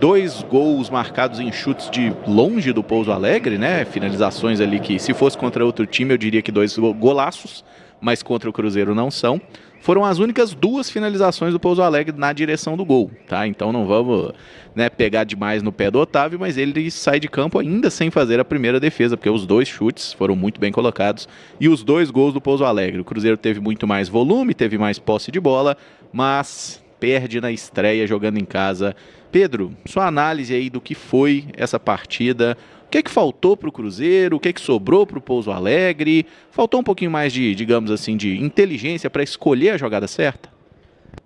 2 gols marcados em chutes de longe do Pouso Alegre, né? Finalizações ali que, se fosse contra outro time, eu diria que 2 golaços, mas contra o Cruzeiro não são. Foram as únicas 2 finalizações do Pouso Alegre na direção do gol, tá? Então não vamos, né, pegar demais no pé do Otávio, mas ele sai de campo ainda sem fazer a primeira defesa, porque os 2 chutes foram muito bem colocados e os 2 gols do Pouso Alegre. O Cruzeiro teve muito mais volume, teve mais posse de bola, mas perde na estreia jogando em casa. Pedro, sua análise aí do que foi essa partida. O que é que faltou para o Cruzeiro? O que é que sobrou para o Pouso Alegre? Faltou um pouquinho mais de, digamos assim, de inteligência para escolher a jogada certa?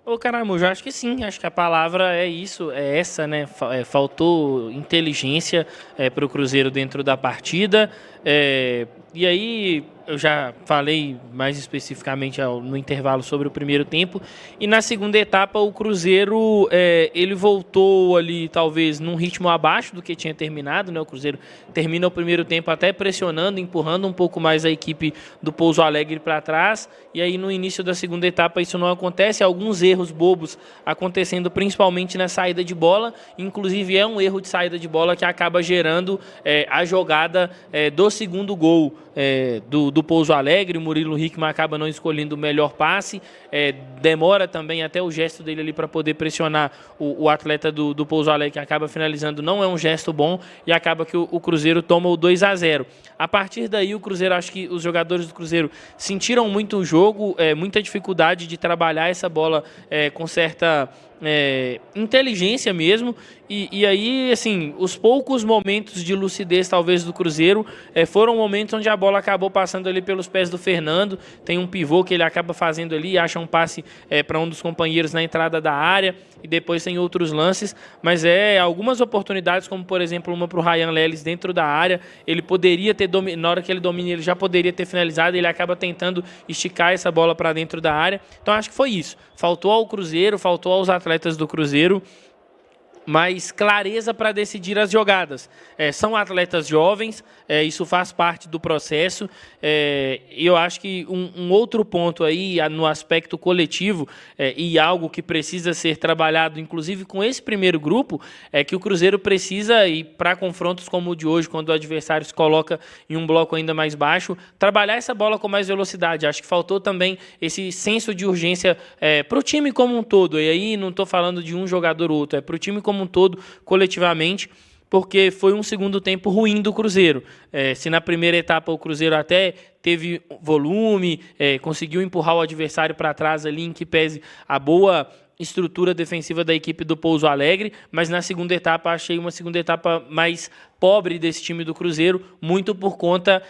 Ô, Caramujo, eu acho que sim, acho que a palavra é isso, é essa, né? Faltou inteligência para o Cruzeiro dentro da partida. E aí, eu já falei mais especificamente no intervalo sobre o primeiro tempo. E na segunda etapa, o Cruzeiro ele voltou ali, talvez, num ritmo abaixo do que tinha terminado, né? O Cruzeiro termina o primeiro tempo até pressionando, empurrando um pouco mais a equipe do Pouso Alegre para trás. E aí, no início da segunda etapa, isso não acontece. Alguns erros bobos acontecendo, principalmente na saída de bola. Inclusive, é um erro de saída de bola que acaba gerando a jogada do segundo gol do Pouso Alegre. O Murilo Hickman acaba não escolhendo o melhor passe, demora também até o gesto dele ali para poder pressionar o atleta do Pouso Alegre, que acaba finalizando, não é um gesto bom, e acaba que o Cruzeiro toma o 2-0. A partir daí, o Cruzeiro, acho que os jogadores do Cruzeiro sentiram muito o jogo, muita dificuldade de trabalhar essa bola com certa inteligência mesmo, e aí, assim, os poucos momentos de lucidez, talvez, do Cruzeiro foram momentos onde a bola acabou passando ali pelos pés do Fernando. Tem um pivô que ele acaba fazendo ali, acha um passe para um dos companheiros na entrada da área, e depois tem outros lances, mas algumas oportunidades, como por exemplo uma para o Ryan Leles dentro da área, ele poderia ter, na hora que ele domina, ele já poderia ter finalizado, ele acaba tentando esticar essa bola para dentro da área. Então acho que foi isso, faltou ao Cruzeiro, faltou aos atletas do Cruzeiro mais clareza para decidir as jogadas. São atletas jovens, isso faz parte do processo, e eu acho que um outro ponto aí no aspecto coletivo, e algo que precisa ser trabalhado, inclusive com esse primeiro grupo, é que o Cruzeiro precisa, e para confrontos como o de hoje, quando o adversário se coloca em um bloco ainda mais baixo, trabalhar essa bola com mais velocidade. Acho que faltou também esse senso de urgência para o time como um todo, e aí não estou falando de um jogador ou outro, para o time como um todo, coletivamente, porque foi um segundo tempo ruim do Cruzeiro. Se na primeira etapa o Cruzeiro até teve volume, conseguiu empurrar o adversário para trás ali, em que pese a boa estrutura defensiva da equipe do Pouso Alegre, mas na segunda etapa achei uma segunda etapa mais pobre desse time do Cruzeiro, muito por conta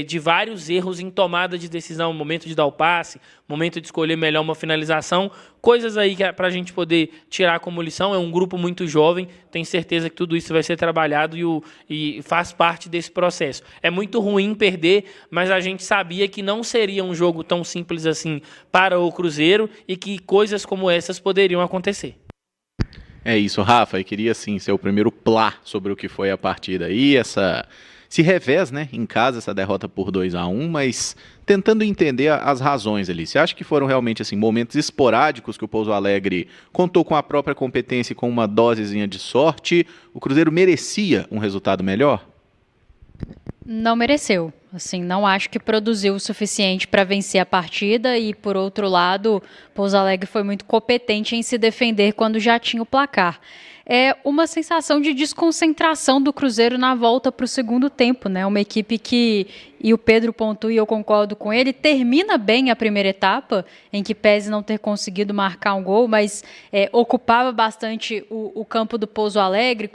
de vários erros em tomada de decisão, momento de dar o passe, momento de escolher melhor uma finalização, coisas aí que é para a gente poder tirar como lição. É um grupo muito jovem, tenho certeza que tudo isso vai ser trabalhado e faz parte desse processo. É muito ruim perder, mas a gente sabia que não seria um jogo tão simples assim para o Cruzeiro e que coisas como essas poderiam acontecer. É isso, Rafa, eu queria sim ser o primeiro plá sobre o que foi a partida aí, esse revés, né, em casa, essa derrota por 2-1, mas tentando entender as razões ali. Você acha que foram realmente assim momentos esporádicos que o Pouso Alegre contou com a própria competência e com uma dosezinha de sorte? O Cruzeiro merecia um resultado melhor? Não mereceu. Assim, não acho que produziu o suficiente para vencer a partida e, por outro lado, Pouso Alegre foi muito competente em se defender quando já tinha o placar. É uma sensação de desconcentração do Cruzeiro na volta para o segundo tempo, né? Uma equipe que, e o Pedro pontua e eu concordo com ele, termina bem a primeira etapa, em que pese não ter conseguido marcar um gol, mas ocupava bastante o campo do Pouso Alegre,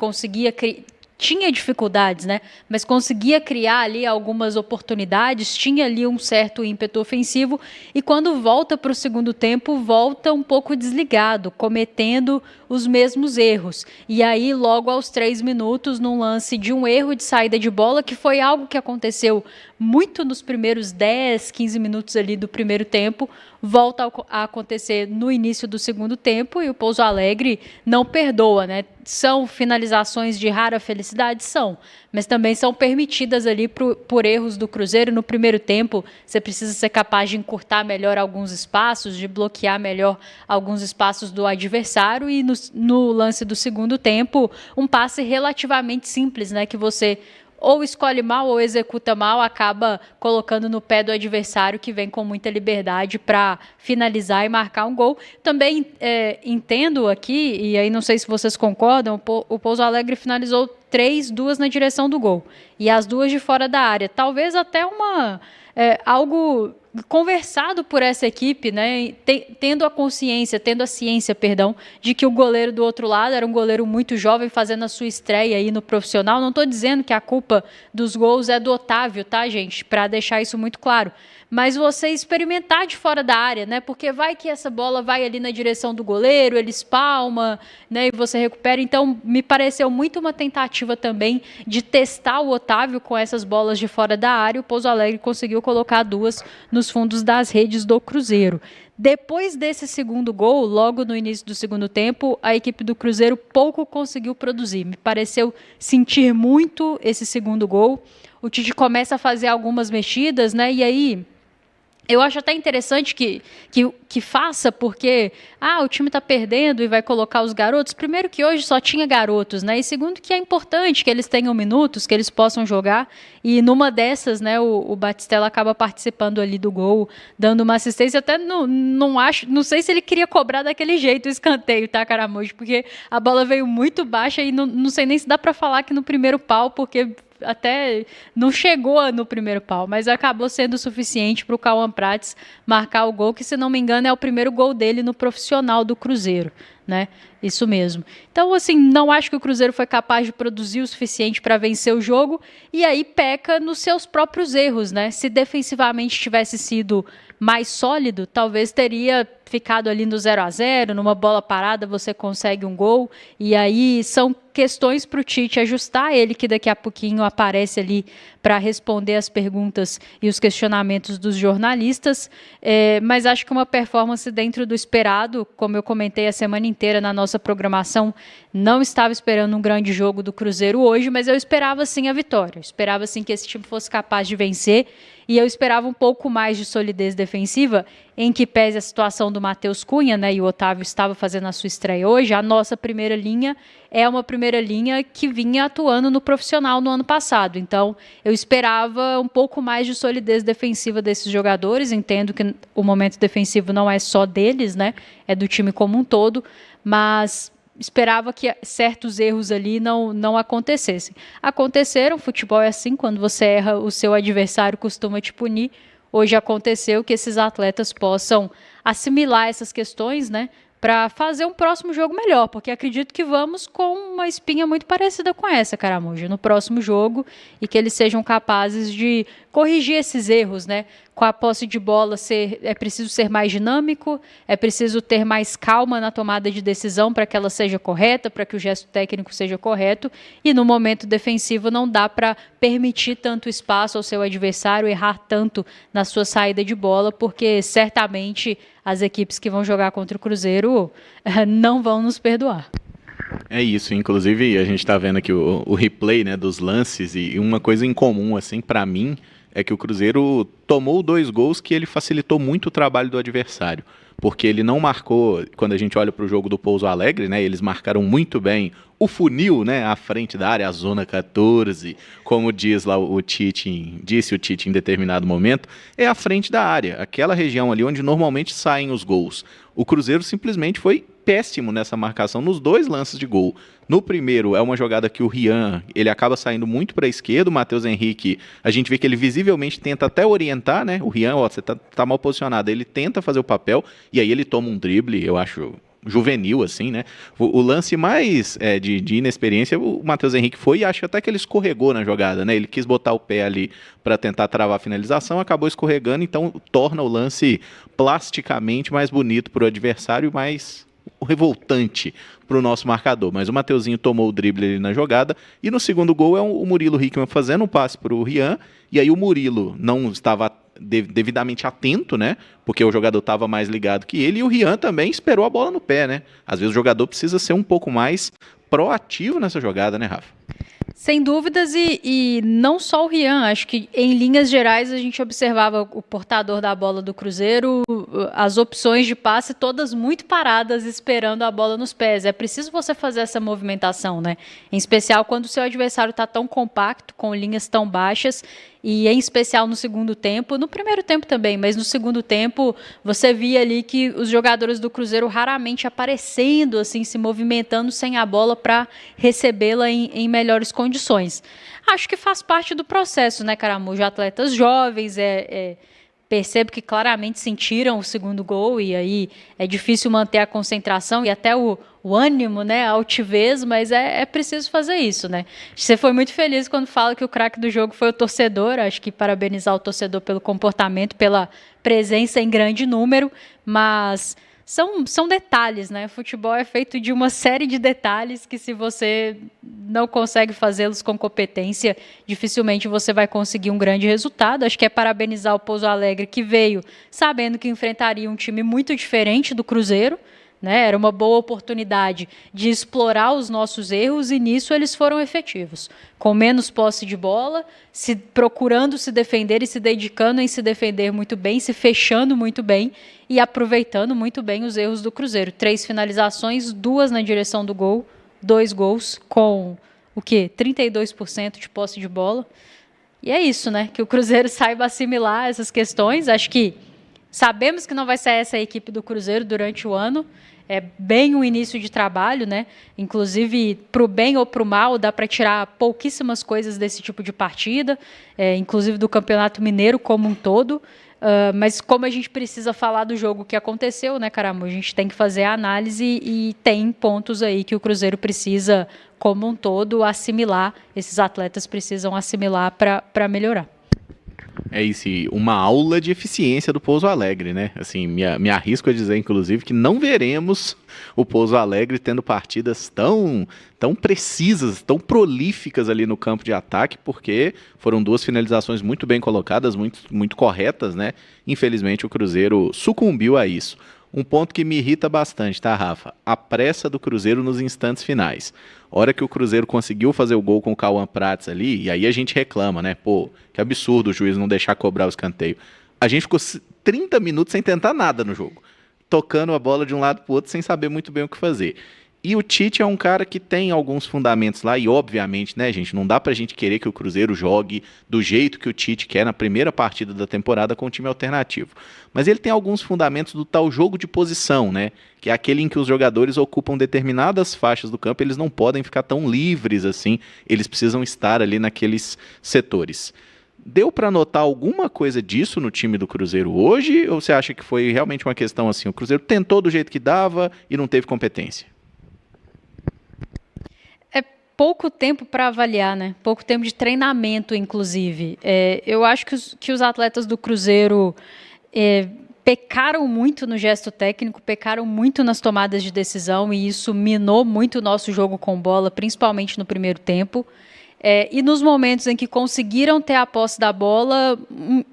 tinha dificuldades, né? Mas conseguia criar ali algumas oportunidades, tinha ali um certo ímpeto ofensivo e quando volta para o segundo tempo, volta um pouco desligado, cometendo os mesmos erros. E aí, logo aos 3 minutos, num lance de um erro de saída de bola, que foi algo que aconteceu muito nos primeiros 10, 15 minutos ali do primeiro tempo, volta a acontecer no início do segundo tempo e o Pouso Alegre não perdoa, né? São finalizações de rara felicidade? São, mas também são permitidas ali por erros do Cruzeiro. No primeiro tempo, você precisa ser capaz de encurtar melhor alguns espaços, de bloquear melhor alguns espaços do adversário, e no no lance do segundo tempo, um passe relativamente simples, né? Que você ou escolhe mal ou executa mal, acaba colocando no pé do adversário, que vem com muita liberdade para finalizar e marcar um gol. Também entendo aqui, e aí não sei se vocês concordam, o Pouso Alegre finalizou 2 na direção do gol, e as 2 de fora da área. Talvez até algo conversado por essa equipe, né, tendo a ciência, de que o goleiro do outro lado era um goleiro muito jovem, fazendo a sua estreia aí no profissional. Não estou dizendo que a culpa dos gols é do Otávio, tá, gente? Para deixar isso muito claro. Mas você experimentar de fora da área, né? Porque vai que essa bola vai ali na direção do goleiro, ele espalma, né? E você recupera. Então, me pareceu muito uma tentativa também de testar o Otávio com essas bolas de fora da área. O Pouso Alegre conseguiu colocar 2 nos fundos das redes do Cruzeiro. Depois desse segundo gol, logo no início do segundo tempo, a equipe do Cruzeiro pouco conseguiu produzir. Me pareceu sentir muito esse segundo gol. O Tite começa a fazer algumas mexidas, né? E aí eu acho até interessante que faça, porque o time está perdendo e vai colocar os garotos. Primeiro que hoje só tinha garotos, né? E segundo que é importante que eles tenham minutos, que eles possam jogar. E numa dessas, né, o Batistella acaba participando ali do gol, dando uma assistência. Até não sei se ele queria cobrar daquele jeito o escanteio, tá, Caramujo? Porque a bola veio muito baixa e não sei nem se dá para falar que no primeiro pau, porque até não chegou no primeiro pau, mas acabou sendo suficiente para o Cauã Prates marcar o gol, que, se não me engano, é o primeiro gol dele no profissional do Cruzeiro, né? Isso mesmo. Então, assim, não acho que o Cruzeiro foi capaz de produzir o suficiente para vencer o jogo, e aí peca nos seus próprios erros, né? Se defensivamente tivesse sido mais sólido, talvez teria ficado ali no 0-0, numa bola parada você consegue um gol, e aí são questões para o Tite ajustar, ele que daqui a pouquinho aparece ali para responder as perguntas e os questionamentos dos jornalistas, mas acho que uma performance dentro do esperado, como eu comentei a semana inteira na nossa programação, não estava esperando um grande jogo do Cruzeiro hoje, mas eu esperava sim a vitória, eu esperava sim que esse time fosse capaz de vencer, e eu esperava um pouco mais de solidez defensiva, em que pese a situação do Matheus Cunha, né, e o Otávio estava fazendo a sua estreia hoje. A nossa primeira linha é uma primeira linha que vinha atuando no profissional no ano passado. Então, eu esperava um pouco mais de solidez defensiva desses jogadores. Entendo que o momento defensivo não é só deles, né, é do time como um todo, mas esperava que certos erros ali não acontecessem. Aconteceram, futebol é assim, quando você erra, o seu adversário costuma te punir. Hoje aconteceu que esses atletas possam assimilar essas questões, né, para fazer um próximo jogo melhor, porque acredito que vamos com uma espinha muito parecida com essa, Caramujo, no próximo jogo, e que eles sejam capazes de corrigir esses erros, né? Com a posse de bola é preciso ser mais dinâmico, é preciso ter mais calma na tomada de decisão para que ela seja correta, para que o gesto técnico seja correto, e no momento defensivo não dá para permitir tanto espaço ao seu adversário, errar tanto na sua saída de bola, porque certamente as equipes que vão jogar contra o Cruzeiro não vão nos perdoar. É isso, inclusive a gente está vendo aqui o replay, né, dos lances, e uma coisa em comum, assim, para mim, é que o Cruzeiro tomou 2 gols que ele facilitou muito o trabalho do adversário, porque ele não marcou, quando a gente olha para o jogo do Pouso Alegre, né, eles marcaram muito bem o funil, né, à frente da área, a zona 14, como diz lá disse o Tite em determinado momento, é à frente da área, aquela região ali onde normalmente saem os gols. O Cruzeiro simplesmente foi péssimo nessa marcação nos 2 lances de gol. No primeiro, é uma jogada que o Rian, ele acaba saindo muito para a esquerda, o Matheus Henrique, a gente vê que ele visivelmente tenta até orientar, né? O Rian, você tá mal posicionado, ele tenta fazer o papel, e aí ele toma um drible, eu acho juvenil, assim, né? O lance mais de inexperiência, o Matheus Henrique foi, e acho até que ele escorregou na jogada, né? Ele quis botar o pé ali para tentar travar a finalização, acabou escorregando, então torna o lance plasticamente mais bonito para o adversário, mais revoltante para o nosso marcador. Mas o Mateuzinho tomou o drible ali na jogada, e no segundo gol é o Murilo Hickman fazendo um passe para o Rian, e aí o Murilo não estava devidamente atento, né? Porque o jogador estava mais ligado que ele, e o Rian também esperou a bola no pé, né? Às vezes o jogador precisa ser um pouco mais proativo nessa jogada, né, Rafa? Sem dúvidas, e não só o Rian, acho que em linhas gerais a gente observava o portador da bola do Cruzeiro, as opções de passe todas muito paradas esperando a bola nos pés. É preciso você fazer essa movimentação, né? Em especial quando o seu adversário está tão compacto, com linhas tão baixas, e em especial no segundo tempo, no primeiro tempo também, mas no segundo tempo você via ali que os jogadores do Cruzeiro raramente aparecendo, assim, se movimentando sem a bola para recebê-la em melhores condições. Acho que faz parte do processo, né, Caramujo? Atletas jovens, percebo que claramente sentiram o segundo gol e aí é difícil manter a concentração e até o ânimo, né, a altivez, mas é preciso fazer isso, né? Você foi muito feliz quando fala que o craque do jogo foi o torcedor, acho que parabenizar o torcedor pelo comportamento, pela presença em grande número, mas são detalhes, né? Futebol é feito de uma série de detalhes que se você não consegue fazê-los com competência, dificilmente você vai conseguir um grande resultado. Acho que é parabenizar o Pouso Alegre, que veio sabendo que enfrentaria um time muito diferente do Cruzeiro, né? Era uma boa oportunidade de explorar os nossos erros e nisso eles foram efetivos. Com menos posse de bola, procurando se defender e se dedicando em se defender muito bem, se fechando muito bem e aproveitando muito bem os erros do Cruzeiro. 3 finalizações, 2 na direção do gol, 2 gols com o quê? 32% de posse de bola. E é isso, né? Que o Cruzeiro saiba assimilar essas questões. Acho que sabemos que não vai ser essa a equipe do Cruzeiro durante o ano. É bem um início de trabalho, né? Inclusive, para o bem ou para o mal, dá para tirar pouquíssimas coisas desse tipo de partida, inclusive do Campeonato Mineiro como um todo. Mas como a gente precisa falar do jogo que aconteceu, né, Caramba? A gente tem que fazer a análise e tem pontos aí que o Cruzeiro precisa, como um todo, assimilar. Esses atletas precisam assimilar para melhorar. É isso, uma aula de eficiência do Pouso Alegre, né? Assim, me arrisco a dizer, inclusive, que não veremos o Pouso Alegre tendo partidas tão precisas, tão prolíficas ali no campo de ataque, porque foram 2 finalizações muito bem colocadas, muito corretas, né? Infelizmente, o Cruzeiro sucumbiu a isso. Um ponto que me irrita bastante, tá, Rafa? A pressa do Cruzeiro nos instantes finais. Hora que o Cruzeiro conseguiu fazer o gol com o Cauã Prats ali, e aí a gente reclama, né? Pô, que absurdo o juiz não deixar cobrar o escanteio. A gente ficou 30 minutos sem tentar nada no jogo, tocando a bola de um lado pro outro sem saber muito bem o que fazer. E o Tite é um cara que tem alguns fundamentos lá, e obviamente, né, gente, não dá pra gente querer que o Cruzeiro jogue do jeito que o Tite quer na primeira partida da temporada com um time alternativo. Mas ele tem alguns fundamentos do tal jogo de posição, né, que é aquele em que os jogadores ocupam determinadas faixas do campo, eles não podem ficar tão livres assim, eles precisam estar ali naqueles setores. Deu para notar alguma coisa disso no time do Cruzeiro hoje, ou você acha que foi realmente uma questão assim, o Cruzeiro tentou do jeito que dava e não teve competência? Pouco tempo para avaliar, né? Pouco tempo de treinamento, inclusive. Eu acho que os atletas do Cruzeiro pecaram muito no gesto técnico, pecaram muito nas tomadas de decisão e isso minou muito o nosso jogo com bola, principalmente no primeiro tempo. E nos momentos em que conseguiram ter a posse da bola,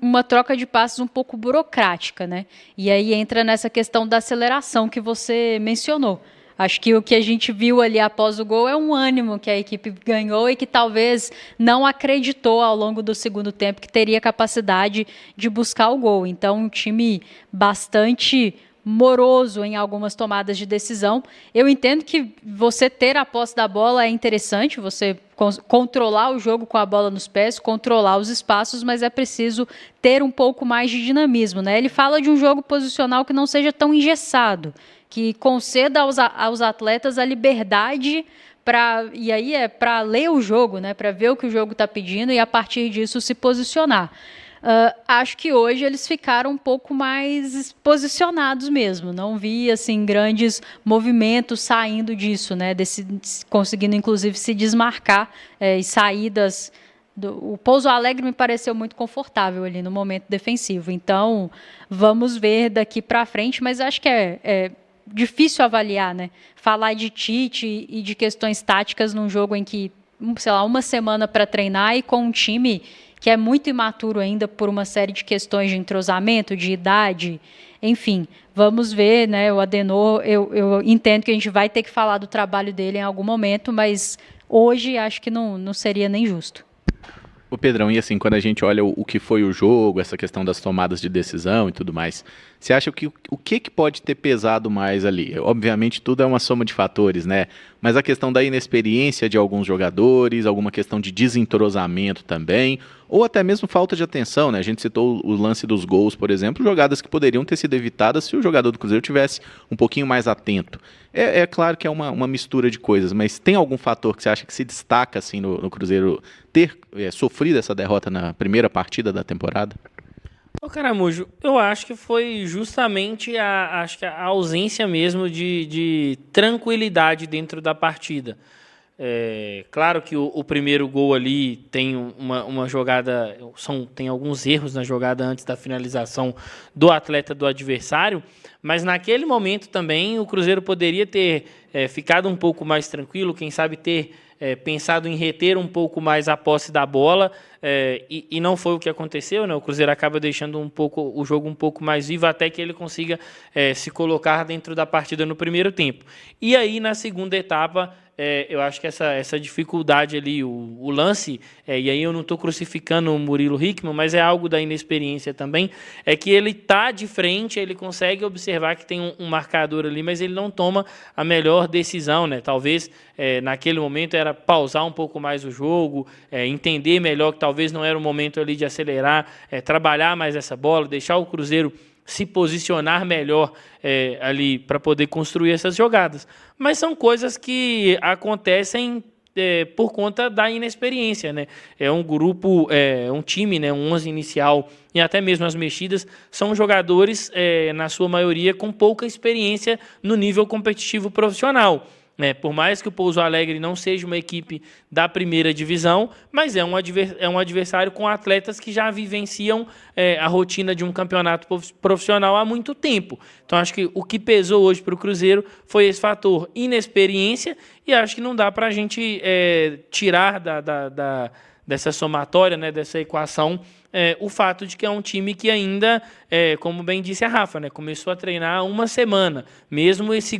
uma troca de passes um pouco burocrática, né? E aí entra nessa questão da aceleração que você mencionou. Acho que o que a gente viu ali após o gol é um ânimo que a equipe ganhou e que talvez não acreditou ao longo do segundo tempo que teria capacidade de buscar o gol. Então, um time bastante moroso em algumas tomadas de decisão. Eu entendo que você ter a posse da bola é interessante, você controlar o jogo com a bola nos pés, controlar os espaços, mas é preciso ter um pouco mais de dinamismo, né? Ele fala de um jogo posicional que não seja tão engessado, que conceda aos atletas a liberdade e aí para ler o jogo, né, para ver o que o jogo está pedindo e a partir disso se posicionar. Acho que hoje eles ficaram um pouco mais posicionados mesmo, não vi assim grandes movimentos saindo disso, né, conseguindo inclusive se desmarcar e saídas. O Pouso Alegre me pareceu muito confortável ali no momento defensivo, então vamos ver daqui para frente, mas acho que é difícil avaliar, né? Falar de Tite e de questões táticas num jogo em que, sei lá, uma semana para treinar e com um time que é muito imaturo ainda por uma série de questões de entrosamento, de idade, enfim, vamos ver, né? O Adenor, eu entendo que a gente vai ter que falar do trabalho dele em algum momento, mas hoje acho que não seria nem justo. O Pedrão, e assim, quando a gente olha o que foi o jogo, essa questão das tomadas de decisão e tudo mais, você acha que o que pode ter pesado mais ali? Obviamente tudo é uma soma de fatores, né? Mas a questão da inexperiência de alguns jogadores, alguma questão de desentrosamento também, ou até mesmo falta de atenção, né? A gente citou o lance dos gols, por exemplo, jogadas que poderiam ter sido evitadas se o jogador do Cruzeiro tivesse um pouquinho mais atento. É claro que é uma mistura de coisas, mas tem algum fator que você acha que se destaca assim no Cruzeiro ter sofrido essa derrota na primeira partida da temporada? Ô Caramujo, eu acho que foi justamente a ausência mesmo de tranquilidade dentro da partida. Claro que o primeiro gol ali tem uma jogada, tem alguns erros na jogada antes da finalização do atleta do adversário, mas naquele momento também o Cruzeiro poderia ter ficado um pouco mais tranquilo, quem sabe ter pensado em reter um pouco mais a posse da bola, e não foi o que aconteceu, né? O Cruzeiro acaba deixando o jogo um pouco mais vivo até que ele consiga se colocar dentro da partida no primeiro tempo. E aí, na segunda etapa, eu acho que essa dificuldade ali, o lance, e aí eu não estou crucificando o Murilo Hickman, mas é algo da inexperiência também, é que ele está de frente, ele consegue observar que tem um marcador ali, mas ele não toma a melhor decisão, né? Talvez naquele momento era pausar um pouco mais o jogo, entender melhor que talvez não era o momento ali de acelerar, trabalhar mais essa bola, deixar o Cruzeiro se posicionar melhor ali para poder construir essas jogadas. Mas são coisas que acontecem por conta da inexperiência, né? É um grupo, um time, né? Um 11 inicial e até mesmo as mexidas são jogadores, na sua maioria, com pouca experiência no nível competitivo profissional. Por mais que o Pouso Alegre não seja uma equipe da primeira divisão, mas é um adversário com atletas que já vivenciam a rotina de um campeonato profissional há muito tempo. Então, acho que o que pesou hoje para o Cruzeiro foi esse fator inexperiência, e acho que não dá para a gente tirar dessa somatória, né, dessa equação, o fato de que é um time que ainda, como bem disse a Rafa, né, começou a treinar há uma semana, mesmo esse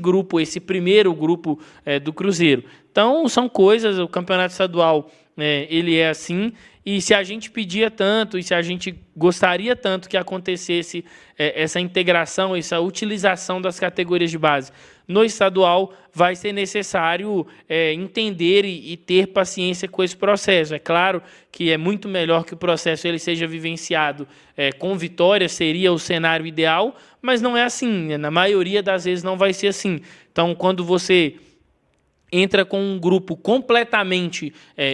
primeiro grupo do Cruzeiro. Então, são coisas, o campeonato estadual, ele é assim, e se a gente pedia tanto, e se a gente gostaria tanto que acontecesse essa integração, essa utilização das categorias de base no estadual, vai ser necessário entender e ter paciência com esse processo. É claro que é muito melhor que o processo ele seja vivenciado com vitória, seria o cenário ideal, mas não é assim, na maioria das vezes não vai ser assim. Então, quando você entra com um grupo completamente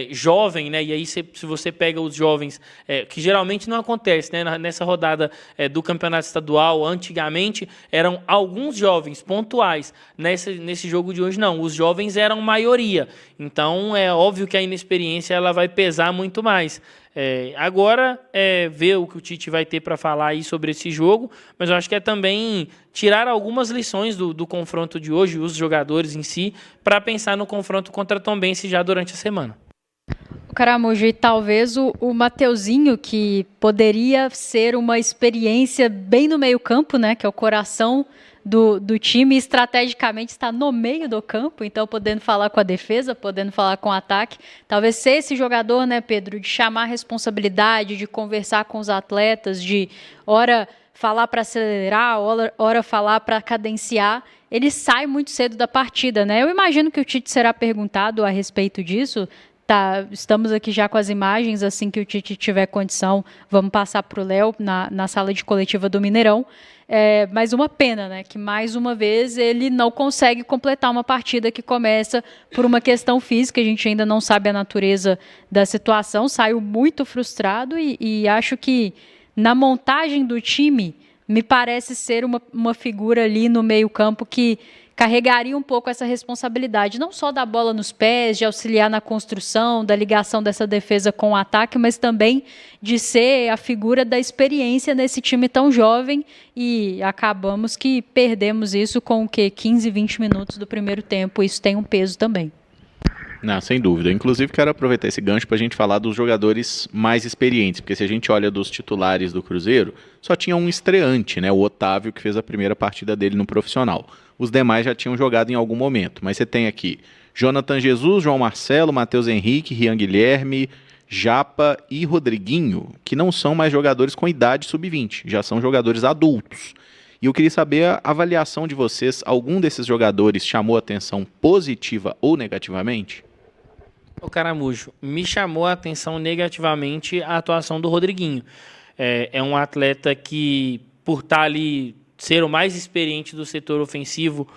jovem, né? E aí se você pega os jovens, que geralmente não acontece, né? Nessa rodada do campeonato estadual, antigamente eram alguns jovens pontuais, nesse jogo de hoje não, os jovens eram maioria, então é óbvio que a inexperiência ela vai pesar muito mais. Agora ver o que o Tite vai ter para falar aí sobre esse jogo, mas eu acho que é também tirar algumas lições do confronto de hoje, os jogadores em si, para pensar no confronto contra a Tombense já durante a semana. Caramujo, e talvez o Mateuzinho, que poderia ser uma experiência bem no meio campo, né, que é o coração do time, estrategicamente está no meio do campo, então podendo falar com a defesa, podendo falar com o ataque, talvez ser esse jogador, né, Pedro, de chamar a responsabilidade, de conversar com os atletas, de hora falar para acelerar, hora falar para cadenciar, ele sai muito cedo da partida, né? Eu imagino que o Tite será perguntado a respeito disso. Tá, estamos aqui já com as imagens, assim que o Tite tiver condição, vamos passar para o Léo na sala de coletiva do Mineirão. Mas uma pena, né, que mais uma vez ele não consegue completar uma partida que começa por uma questão física, a gente ainda não sabe a natureza da situação, saiu muito frustrado e acho que na montagem do time me parece ser uma figura ali no meio campo que carregaria um pouco essa responsabilidade, não só da bola nos pés, de auxiliar na construção, da ligação dessa defesa com o ataque, mas também de ser a figura da experiência nesse time tão jovem, e acabamos que perdemos isso com o quê? 15, 20 minutos do primeiro tempo, isso tem um peso também. Não, sem dúvida. Inclusive, quero aproveitar esse gancho para a gente falar dos jogadores mais experientes, porque se a gente olha dos titulares do Cruzeiro, só tinha um estreante, né? O Otávio, que fez a primeira partida dele no profissional. Os demais já tinham jogado em algum momento, mas você tem aqui Jonathan Jesus, João Marcelo, Matheus Henrique, Rian Guilherme, Japa e Rodriguinho, que não são mais jogadores com idade sub-20, já são jogadores adultos. E eu queria saber a avaliação de vocês. Algum desses jogadores chamou a atenção positiva ou negativamente? O Caramujo, me chamou a atenção negativamente a atuação do Rodriguinho. É um atleta que, por estar ali, ser o mais experiente do setor ofensivo,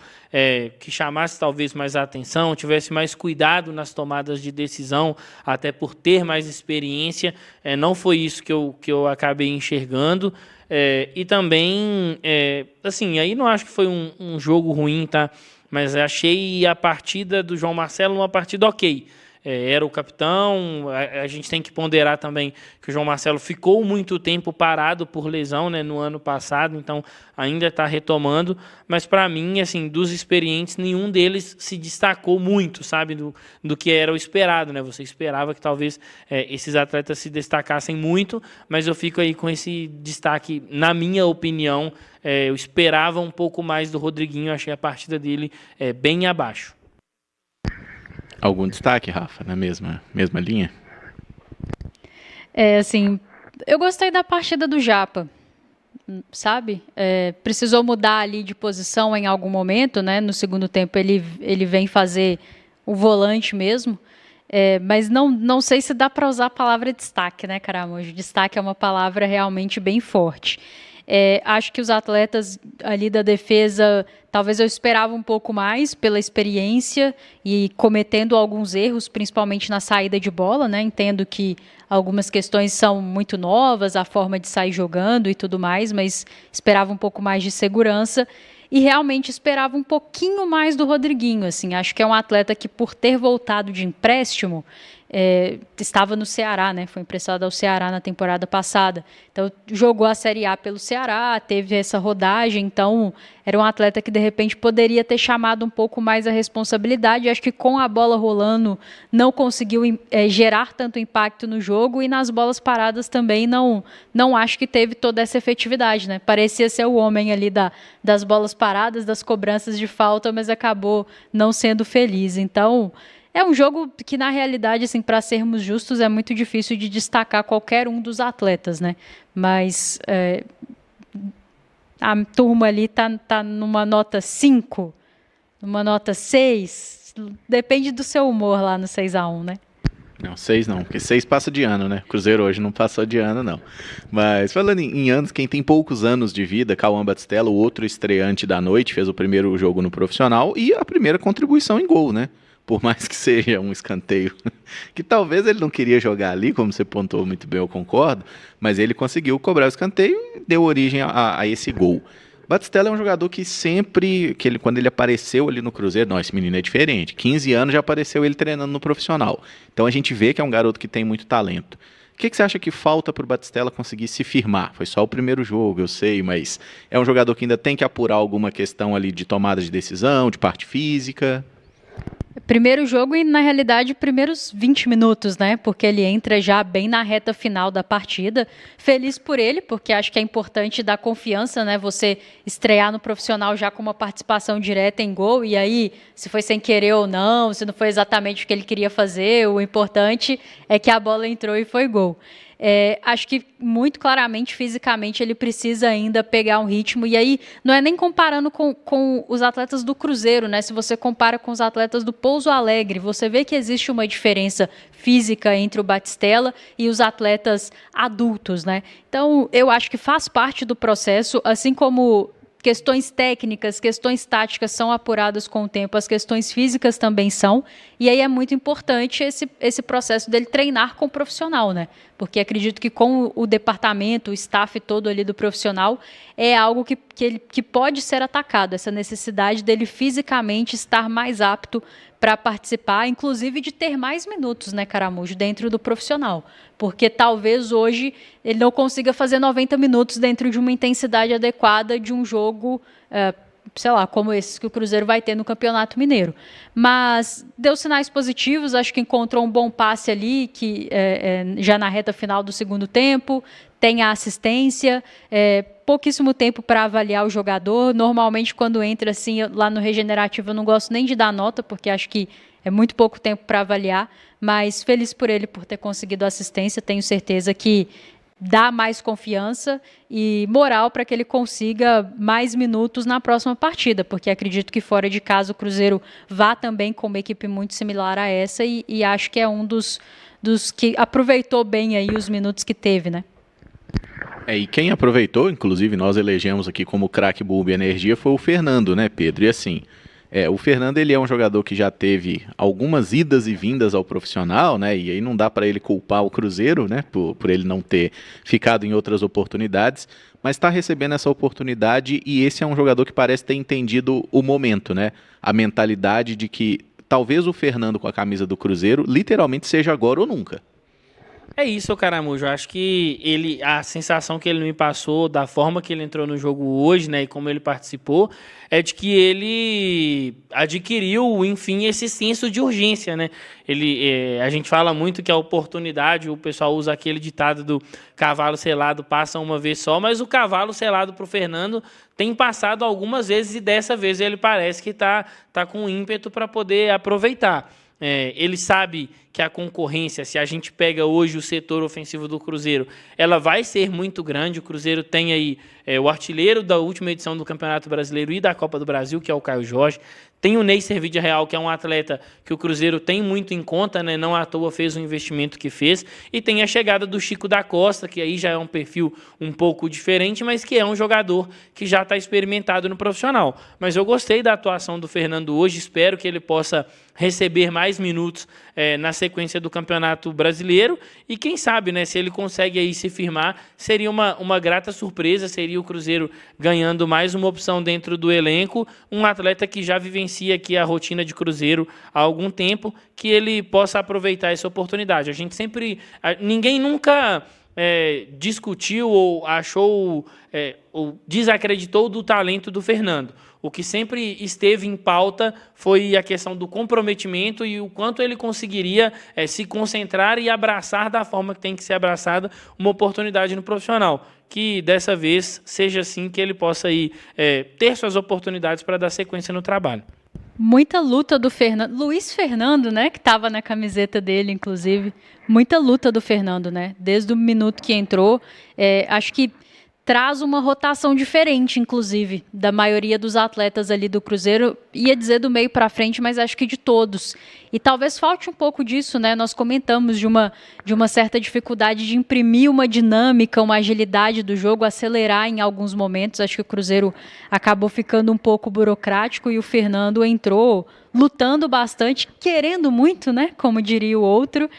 que chamasse talvez mais a atenção, tivesse mais cuidado nas tomadas de decisão, até por ter mais experiência. Não foi isso que eu acabei enxergando. E também, assim, aí não acho que foi um jogo ruim, tá? Mas achei a partida do João Marcelo uma partida ok. Era o capitão, a gente tem que ponderar também que o João Marcelo ficou muito tempo parado por lesão, né, no ano passado, então ainda está retomando, mas para mim, assim, dos experientes, nenhum deles se destacou muito, sabe, do que era o esperado, né? Você esperava que talvez esses atletas se destacassem muito, mas eu fico aí com esse destaque, na minha opinião, eu esperava um pouco mais do Rodriguinho, achei a partida dele bem abaixo. Algum destaque, Rafa, na mesma linha? Assim, eu gostei da partida do Japa, sabe? Precisou mudar ali de posição em algum momento, né? No segundo tempo ele vem fazer o volante mesmo, mas não sei se dá para usar a palavra destaque, né, Caramujo? Destaque é uma palavra realmente bem forte. Acho que os atletas ali da defesa, talvez eu esperava um pouco mais pela experiência e cometendo alguns erros, principalmente na saída de bola, né? Entendo que algumas questões são muito novas, a forma de sair jogando e tudo mais, mas esperava um pouco mais de segurança e realmente esperava um pouquinho mais do Rodriguinho. Assim, acho que é um atleta que, por ter voltado de empréstimo, estava no Ceará, né? Foi emprestado ao Ceará na temporada passada. Então, jogou a Série A pelo Ceará, teve essa rodagem. Então, era um atleta que, de repente, poderia ter chamado um pouco mais a responsabilidade. Acho que com a bola rolando, não conseguiu gerar tanto impacto no jogo. E nas bolas paradas também não acho que teve toda essa efetividade, né? Parecia ser o homem ali das bolas paradas, das cobranças de falta, mas acabou não sendo feliz. Então, é um jogo que, na realidade, assim, para sermos justos, é muito difícil de destacar qualquer um dos atletas, né? Mas a turma ali tá numa nota 5, numa nota 6, depende do seu humor lá no 6-1, né? Não, 6 não, porque 6 passa de ano, né? Cruzeiro hoje não passou de ano, não. Mas falando em anos, quem tem poucos anos de vida, Cauã Batistella, o outro estreante da noite, fez o primeiro jogo no profissional e a primeira contribuição em gol, né? Por mais que seja um escanteio, que talvez ele não queria jogar ali, como você pontuou muito bem, eu concordo, mas ele conseguiu cobrar o escanteio e deu origem a esse gol. Batistella é um jogador que sempre, quando ele apareceu ali no Cruzeiro, não, esse menino é diferente, 15 anos já apareceu ele treinando no profissional. Então a gente vê que é um garoto que tem muito talento. O que você acha que falta para o Batistella conseguir se firmar? Foi só o primeiro jogo, eu sei, mas é um jogador que ainda tem que apurar alguma questão ali de tomada de decisão, de parte física. Primeiro jogo e, na realidade, primeiros 20 minutos, né? Porque ele entra já bem na reta final da partida. Feliz por ele, porque acho que é importante dar confiança, né? Você estrear no profissional já com uma participação direta em gol, e aí, se foi sem querer ou não, se não foi exatamente o que ele queria fazer, o importante é que a bola entrou e foi gol. Acho que muito claramente, fisicamente, ele precisa ainda pegar um ritmo, e aí não é nem comparando com os atletas do Cruzeiro, né? Se você compara com os atletas do Pouso Alegre, você vê que existe uma diferença física entre o Batistella e os atletas adultos, né? Então, eu acho que faz parte do processo, assim como questões técnicas, questões táticas são apuradas com o tempo, as questões físicas também são, e aí é muito importante esse processo dele treinar com o profissional, né? Porque acredito que com o departamento, o staff todo ali do profissional, é algo que pode ser atacado, essa necessidade dele fisicamente estar mais apto para participar, inclusive de ter mais minutos, né, Caramujo, dentro do profissional. Porque talvez hoje ele não consiga fazer 90 minutos dentro de uma intensidade adequada de um jogo, sei lá, como esse que o Cruzeiro vai ter no Campeonato Mineiro. Mas deu sinais positivos, acho que encontrou um bom passe ali, que já na reta final do segundo tempo, tem a assistência, pouquíssimo tempo para avaliar o jogador. Normalmente, quando entra assim, lá no Regenerativo, eu não gosto nem de dar nota, porque acho que é muito pouco tempo para avaliar, mas feliz por ele por ter conseguido assistência, tenho certeza que dá mais confiança e moral para que ele consiga mais minutos na próxima partida, porque acredito que fora de casa o Cruzeiro vá também com uma equipe muito similar a essa e acho que é um dos que aproveitou bem aí os minutos que teve, né? E quem aproveitou, inclusive nós elegemos aqui como craque Bulb Energia, foi o Fernando, né, Pedro? E assim, o Fernando ele é um jogador que já teve algumas idas e vindas ao profissional, né? E aí não dá para ele culpar o Cruzeiro, né? Por ele não ter ficado em outras oportunidades, mas está recebendo essa oportunidade e esse é um jogador que parece ter entendido o momento, né? A mentalidade de que talvez o Fernando com a camisa do Cruzeiro literalmente seja agora ou nunca. É isso, Caramujo. Eu acho que a sensação que ele me passou, da forma que ele entrou no jogo hoje, né, e como ele participou, é de que ele adquiriu, enfim, esse senso de urgência, né? A gente fala muito que a oportunidade, o pessoal usa aquele ditado do cavalo selado passa uma vez só, mas o cavalo selado para o Fernando tem passado algumas vezes e dessa vez ele parece que tá com ímpeto para poder aproveitar. Ele sabe que a concorrência, se a gente pega hoje o setor ofensivo do Cruzeiro, ela vai ser muito grande. O Cruzeiro tem aí o artilheiro da última edição do Campeonato Brasileiro e da Copa do Brasil, que é o Caio Jorge. Tem o Ney Servide Real, que é um atleta que o Cruzeiro tem muito em conta, né? Não à toa fez o investimento que fez. E tem a chegada do Chico da Costa, que aí já é um perfil um pouco diferente, mas que é um jogador que já está experimentado no profissional. Mas eu gostei da atuação do Fernando hoje, espero que ele possa receber mais minutos na sequência do Campeonato Brasileiro e quem sabe, né, se ele consegue aí se firmar, seria uma grata surpresa, seria o Cruzeiro ganhando mais uma opção dentro do elenco, um atleta que já vivencia aqui a rotina de Cruzeiro há algum tempo, que ele possa aproveitar essa oportunidade. Ninguém nunca discutiu ou achou ou desacreditou do talento do Fernando. O que sempre esteve em pauta foi a questão do comprometimento e o quanto ele conseguiria se concentrar e abraçar da forma que tem que ser abraçada uma oportunidade no profissional. Que dessa vez seja assim que ele possa aí, ter suas oportunidades para dar sequência no trabalho. Muita luta do Fernando. Luiz Fernando, né? Que estava na camiseta dele, inclusive. Muita luta do Fernando, né? Desde o minuto que entrou. Acho que traz uma rotação diferente, inclusive, da maioria dos atletas ali do Cruzeiro. Ia dizer do meio para frente, mas acho que de todos. E talvez falte um pouco disso, né? Nós comentamos de uma certa dificuldade de imprimir uma dinâmica, uma agilidade do jogo, acelerar em alguns momentos. Acho que o Cruzeiro acabou ficando um pouco burocrático e o Fernando entrou lutando bastante, querendo muito, né? Como diria o outro.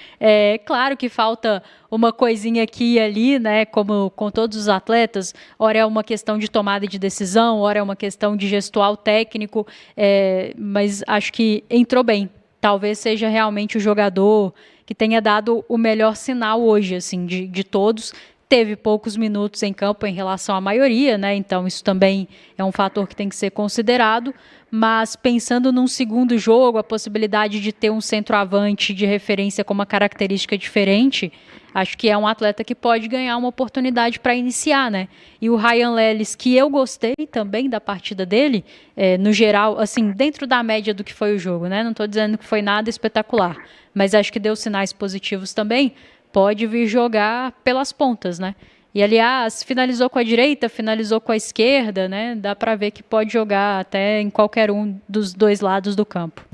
Claro que falta uma coisinha aqui e ali, né? Como com todos os atletas, ora é uma questão de tomada de decisão, ora é uma questão de gestual técnico, mas acho que entrou bem. Talvez seja realmente o jogador que tenha dado o melhor sinal hoje, assim, de todos. Teve poucos minutos em campo em relação à maioria, né? Então isso também é um fator que tem que ser considerado. Mas pensando num segundo jogo, a possibilidade de ter um centroavante de referência com uma característica diferente, acho que é um atleta que pode ganhar uma oportunidade para iniciar, né? E o Ryan Lelis, que eu gostei também da partida dele, no geral, assim, dentro da média do que foi o jogo, né? Não estou dizendo que foi nada espetacular, mas acho que deu sinais positivos também. Pode vir jogar pelas pontas, né? E, aliás, finalizou com a direita, finalizou com a esquerda, né? Dá para ver que pode jogar até em qualquer um dos dois lados do campo.